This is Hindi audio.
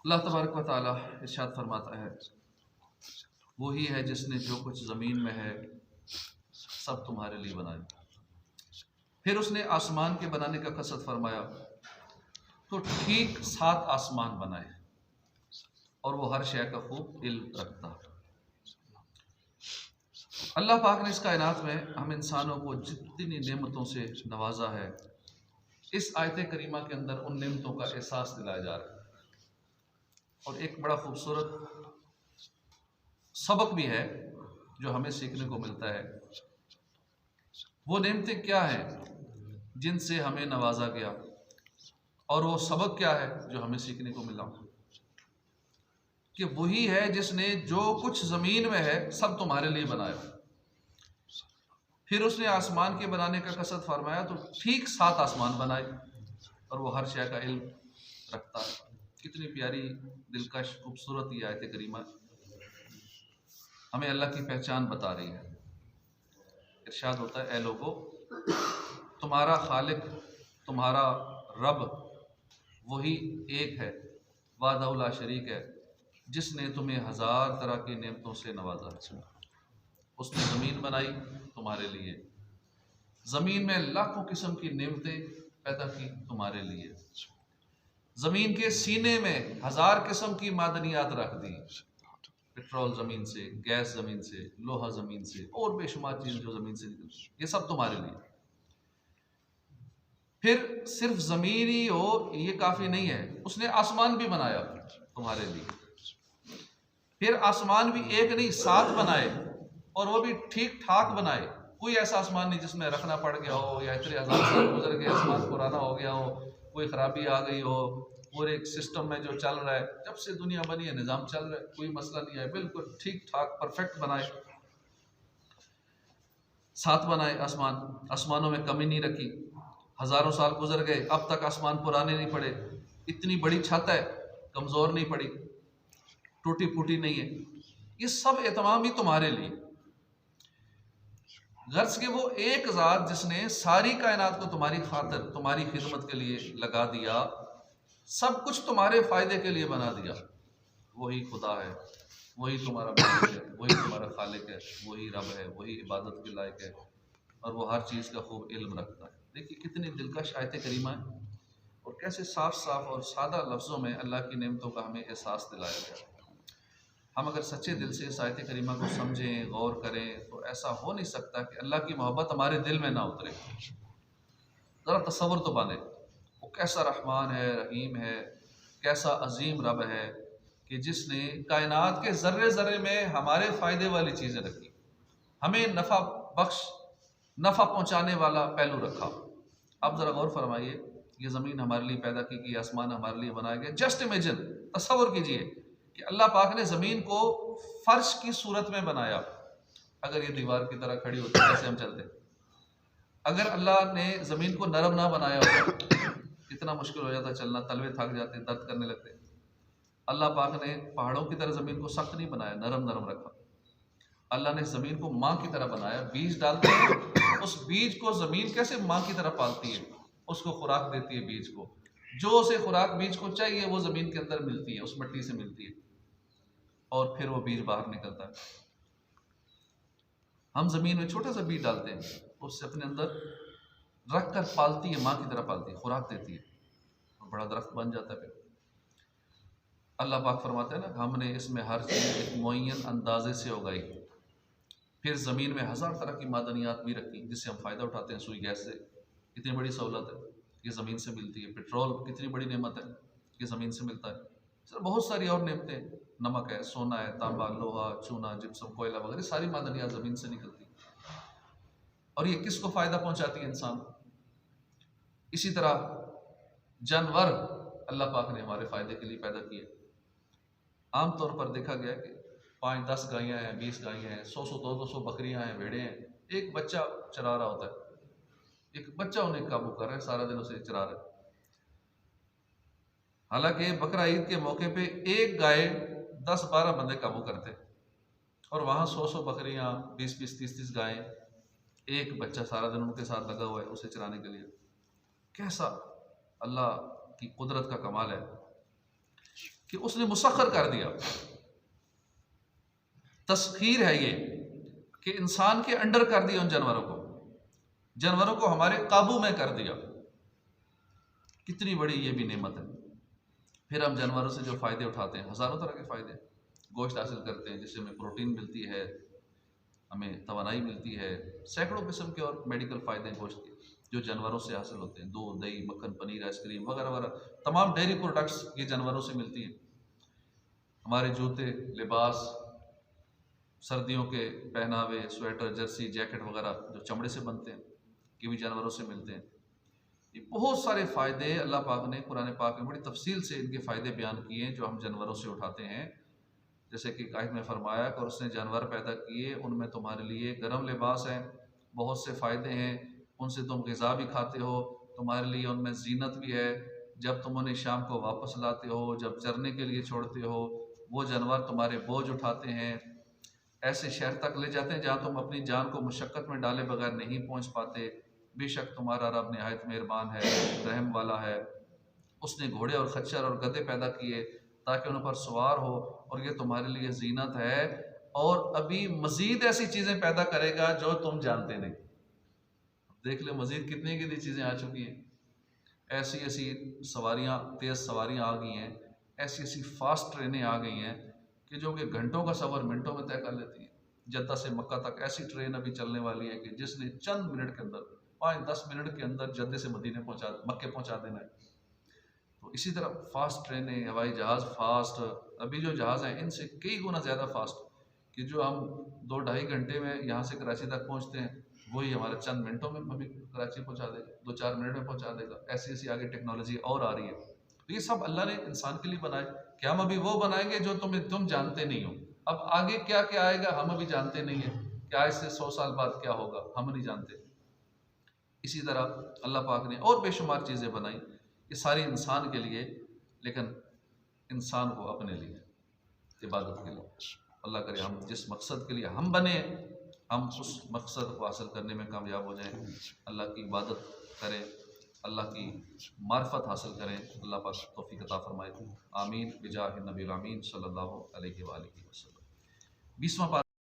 अल्लाह तबारक व तआला इरशाद फरमाता है, वही है जिसने जो कुछ ज़मीन में है सब तुम्हारे लिए बनाया। फिर उसने आसमान के बनाने का कसद फरमाया तो ठीक 7 आसमान बनाए और वो हर शय का खूब इल्म रखता है। अल्लाह पाक ने इस कायनात में हम इंसानों को जितनी नेमतों से नवाजा है, इस आयत करीमा के अंदर उन नेमतों का एहसास दिलाया जा रहा है। और एक बड़ा खूबसूरत सबक भी है जो हमें सीखने को मिलता है। वो नेमतें क्या हैं जिनसे हमें नवाजा गया, और वो सबक क्या है जो हमें सीखने को मिला कि वही है जिसने जो कुछ ज़मीन में है सब तुम्हारे लिए बनाया। फिर उसने आसमान के बनाने का कसद फरमाया तो ठीक 7 आसमान बनाए और वो हर शय का इल्म रखता है। कितनी प्यारी, दिलकश, खूबसूरत ये आयत करीमा हमें अल्लाह की पहचान बता रही है। इरशाद होता है, ए लोगो, तुम्हारा खालिक, तुम्हारा रब वही एक है, वाहदहु ला शरीक है, जिसने तुम्हें 1000 तरह की नेमतों से नवाजा है। उसने ज़मीन बनाई तुम्हारे लिए, ज़मीन में लाखों किस्म की नेमतें पैदा की तुम्हारे लिए, ज़मीन के सीने में 1000 किस्म की मादनियात रख दी, पेट्रोल ज़मीन से, गैस ज़मीन से, लोहा ज़मीन से, और बेशुमार चीज़ जो ज़मीन से निकलती, ये सब तुम्हारे लिए। फिर सिर्फ ज़मीन ही हो ये काफ़ी नहीं है, उसने आसमान भी बनाया तुम्हारे लिए। फिर आसमान भी एक नहीं 7 बनाए, और वो भी ठीक ठाक बनाए। कोई ऐसा आसमान नहीं जिसमें रखना पड़ गया हो, या इतने 1000 साल गुजर गए आसमान पुराना हो गया हो, कोई खराबी आ गई हो। पूरे एक सिस्टम में जो चल रहा है, जब से दुनिया बनी है निज़ाम चल रहा है, कोई मसला नहीं है, बिल्कुल ठीक ठाक परफेक्ट बनाए। 7 बनाए आसमान, आसमानों में कमी नहीं रखी। हज़ारों साल गुजर गए, अब तक आसमान पुराने नहीं पड़े। इतनी बड़ी छत है, कमज़ोर नहीं पड़ी, टूटी फूटी नहीं है। ये सब एहतमाम ही तुम्हारे लिए। गर्ज के वो एक ज़ात जिसने सारी कायनात को तुम्हारी खातिर, तुम्हारी खिदमत के लिए लगा दिया, सब कुछ तुम्हारे फ़ायदे के लिए बना दिया, वही खुदा है, वही तुम्हारा मालिक है, वही तुम्हारा खालिक है, वही रब है, वही इबादत के लायक है, और वो हर चीज़ का खूब इल्म रखता है। देखिए कितनी दिलकश आयत करीमा है, और कैसे साफ साफ और सादा लफ्ज़ों में अल्लाह की नेमतों का हमें एहसास दिलाया गया। हम अगर सच्चे दिल से इस आयत करीमा को समझें, गौर करें, तो ऐसा हो नहीं सकता कि अल्लाह की मोहब्बत हमारे दिल में ना उतरे। ज़रा तसव्वुर तो बने, वो कैसा रहमान है, रहीम है, कैसा अजीम रब है कि जिसने कायनात के ज़र्रे ज़र्रे में हमारे फ़ायदे वाली चीज़ें रखी, हमें नफ़ा बख्श, नफ़ा पहुँचाने वाला पहलू रखा। अब ज़रा गौर फरमाइए, ये ज़मीन हमारे लिए पैदा की गई, आसमान हमारे लिए बनाया गया। जस्ट इमेजिन, तसव्वुर कीजिए कि अल्लाह पाक ने ज़मीन को फ़र्श की सूरत में बनाया। अगर ये दीवार की तरह खड़ी होती कैसे हम चलते? अगर अल्लाह ने ज़मीन को नरम ना बनाया होता, कितना मुश्किल हो जाता चलना, तलवे थक जाते, दर्द करने लगते। अल्लाह पाक ने पहाड़ों की तरह ज़मीन को सख्त नहीं बनाया, नरम नरम रखा। अल्लाह ने ज़मीन को माँ की तरह बनाया। बीज डालते हैं, उस बीज को ज़मीन कैसे माँ की तरह पालती है, उसको खुराक देती है बीज को। जो उसे खुराक बीज को चाहिए वो ज़मीन के अंदर मिलती है, उस मिट्टी से मिलती है, और फिर वो बीज बाहर निकलता है। हम ज़मीन में छोटा सा बीज डालते हैं, उससे अपने अंदर रख कर पालती है, माँ की तरह पालती है, खुराक देती है, और बड़ा दरख्त बन जाता है। फिर अल्लाह पाक फरमाते हैं ना, हमने इसमें हर चीज़ एक मुअय्यन अंदाजे से उगाई। फिर ज़मीन में 1000 तरह की मादनियात भी रखी जिससे हम फ़ायदा उठाते हैं। सुई गैस से कितनी बड़ी सहूलत है, ये ज़मीन से मिलती है। पेट्रोल कितनी बड़ी नेमत है, ये ज़मीन से मिलता है। सर बहुत सारी और नेमतें, नमक है, सोना है, तांबा, लोहा, चूना, जिप्सम, कोयला वगैरह सारी मादनियात ज़मीन से निकलती है। और ये किसको फ़ायदा पहुँचाती है? इंसान। इसी तरह जानवर अल्लाह पाक ने हमारे फ़ायदे के लिए पैदा किए। आम तौर पर देखा गया कि 5-10 गायें हैं, 20 गायें हैं, 100-100, 200 बकरियां हैं, भेड़ें हैं, एक बच्चा चरा रहा होता है, एक बच्चा उन्हें काबू कर रहा है, सारा दिन उसे चरा रहा है। हालांकि बकरा ईद के मौके पे एक गाय 10-12 बंदे काबू करते हैं, और वहाँ 100-100 बकरियां, 20-20, 30-30 गायें, एक बच्चा सारा दिन उनके साथ लगा हुआ है उसे चराने के लिए। कैसा अल्लाह की कुदरत का कमाल है कि उसने मुसख्खर कर दिया। तस्खीर है ये कि इंसान के अंडर कर दिया, उन जानवरों को हमारे काबू में कर दिया। कितनी बड़ी ये भी नेमत है। फिर हम जानवरों से जो फ़ायदे उठाते हैं, हज़ारों तरह के फ़ायदे, गोश्त हासिल करते हैं जिससे हमें प्रोटीन मिलती है, हमें तवानाई मिलती है, सैकड़ों किस्म के और मेडिकल फ़ायदे हैं गोश्त के जो जानवरों से हासिल होते हैं। दूध, दही, मक्खन, पनीर, आइसक्रीम वगैरह वगैरह तमाम डेयरी प्रोडक्ट्स ये जानवरों से मिलती हैं। हमारे जूते, लिबास, सर्दियों के पहनावे, स्वेटर, जर्सी, जैकेट वगैरह जो चमड़े से बनते हैं, ये भी जानवरों से मिलते हैं। ये बहुत सारे फ़ायदे अल्लाह पाक ने कुरान पाक में बड़ी तफसील से इनके फ़ायदे बयान किए हैं जो हम जानवरों से उठाते हैं। जैसे कि आयत में फरमाया कि उसने जानवर पैदा किए, उनमें तुम्हारे लिए गर्म लिबास है, बहुत से फ़ायदे हैं, उनसे तुम ग़िज़ा भी खाते हो, तुम्हारे लिए उनमें ज़ीनत भी है। जब तुम उन्हें शाम को वापस लाते हो, जब चरने के लिए छोड़ते हो, वो जानवर तुम्हारे बोझ उठाते हैं, ऐसे शहर तक ले जाते हैं जहाँ तुम अपनी जान को मुशक्क़त में डाले बगैर नहीं पहुँच पाते। बेशक तुम्हारा रब निहायत मेहरबान है, रहम वाला है। उसने घोड़े और खच्चर और गधे पैदा किए ताकि उन पर सवार हो, और ये तुम्हारे लिए जीनत है, और अभी मजीद ऐसी चीज़ें पैदा करेगा जो तुम जानते नहीं। देख लो मजीद कितनी कितनी चीज़ें आ चुकी हैं। ऐसी ऐसी सवारियाँ, तेज़ सवारियाँ आ गई हैं, ऐसी ऐसी फास्ट ट्रेनें आ गई हैं कि जो कि घंटों का सफ़र मिनटों में तय कर लेती हैं। जद्दा से मक्का तक ऐसी ट्रेन अभी चलने वाली है कि जिसने चंद मिनट के अंदर, 5-10 मिनट के अंदर जद्दे से मक्के पहुंचा देना है। तो इसी तरह फास्ट ट्रेनें, हवाई जहाज़ फास्ट, अभी जो जहाज़ हैं इनसे कई गुना ज़्यादा फास्ट, कि जो हम 2-2.5 घंटे में यहाँ से कराची तक पहुँचते हैं वही हमारे चंद मिनटों में हमें कराची पहुँचा देगा, 2-4 मिनट में पहुँचा देगा। ऐसी ऐसी आगे टेक्नोलॉजी और आ रही है। तो ये सब अल्लाह ने इंसान के लिए बनाए कि हम अभी वो बनाएंगे जो तुम जानते नहीं हो। अब आगे क्या क्या आएगा हम अभी जानते नहीं है, कि आज से 100 साल बाद क्या होगा हम नहीं जानते। इसी तरह अल्लाह पाक ने और बेशुमार चीज़ें बनाई, ये सारी इंसान के लिए, लेकिन इंसान को अपने लिए, इबादत के लिए। अल्लाह करे हम जिस मकसद के लिए हम बने, हम उस मकसद को हासिल करने में कामयाब हो जाएं। अल्लाह की इबादत करें, अल्लाह की मार्फत हासिल करें। अल्लाह पाक तौफीक अता फरमाए। आमीन बिजाह नबी आमीन सल्लल्लाहु अलैहि वसल्लम। 20वां पारा